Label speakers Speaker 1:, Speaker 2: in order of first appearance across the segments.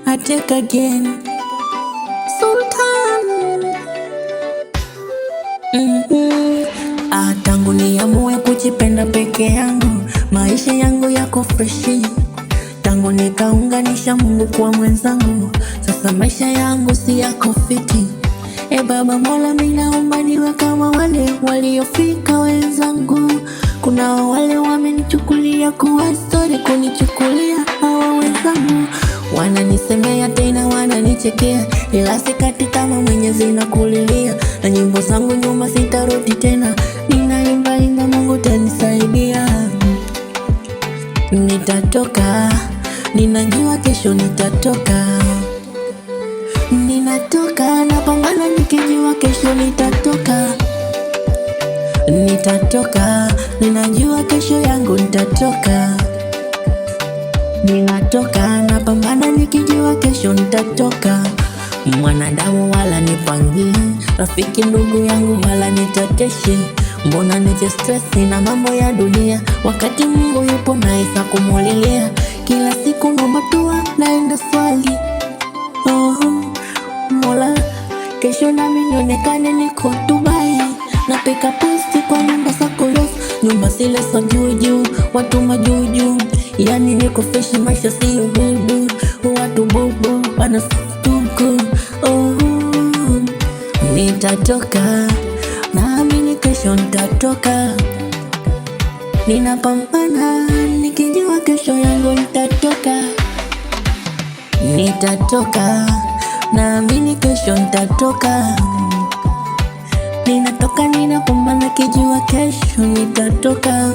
Speaker 1: I take again. Sultan. Tangu niamue kujipenda peke yangu, maisha yangu yako freshi. Tangu nikaunganisha Mungu kwa mwenzangu, sasa maisha yangu si yako fiti. Baba Mola, mimi naomba niwe kama wale waliofika wenzangu. Kuna wale wamenichukulia kuwa story, kunichukulia hawa wenzangu. Wananisemea tena wananichekea, ila sikati kama Mwenyezi nakulilia. Na nyimbo zangu nyuma sitarudi tena, ninaimba inga Mungu tanisaidia. Nitatoka, ninajua kesho nitatoka. Ninatoka, napambana nikijua kesho nitatoka. Nitatoka, ninajua kesho yangu nitatoka. Ninatoka, napambana nikijua kesho nitatoka. Mwanadamu wala nipangie, rafiki ndugu yangu wala nitateshi. Mbona nije stressi na mambo ya dunia, wakati Mungu yupo naisa kumulilia. Kila siku naomba dua, naenda swali. Mola, kesho nami nionekane niko Dubai. Napika posti kwa nyumba za korofi, nyumba zile za juu, watu majuju. Yani niko fresh, maisha siyo hudu, watu bubu wanastuku. Nitatoka, naamini kesho nitatoka. Ninapambana nikijua kesho yangu nitatoka. Nitatoka, naamini kesho nitatoka. Ninatoka, ninapambana kijua kesho nitatoka.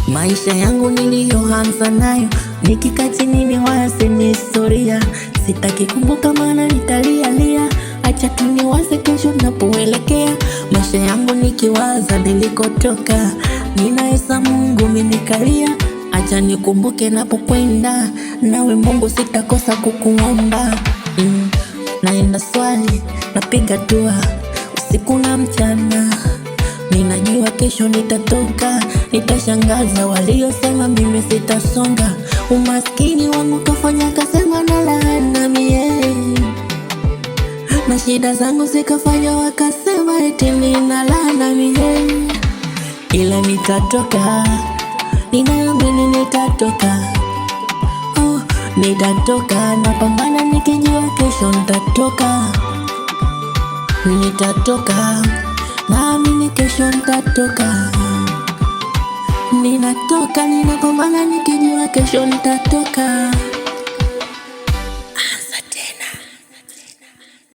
Speaker 1: Maisha yangu niliyoanza nayo, nikikaa chini niwaze ni historia. Sitaki kumbuka maana nitalialia, acha tu niwaze kesho napoelekea. Maisha yangu nikiwaza nilikotoka, ninaesa Mungu minikalia. Acha nikumbuke napokwenda, nawe Mungu sitakosa kukuomba. Naenda swali, napiga dua usiku na mchana. Ninajua kesho nitatoka, nitashangaza waliosema mimi sitasonga. Umaskini wangu kafanya kasema na laana mie, na shida zangu zikafanya wakasema eti nina laana mie. Ila nitatoka, ninaamini nitatoka. Nitatoka, napambana nikijua kesho nitatoka. Nitatoka, naamini kesho nitatoka. Ninatoka, ninapambana nikijua kesho nitatoka.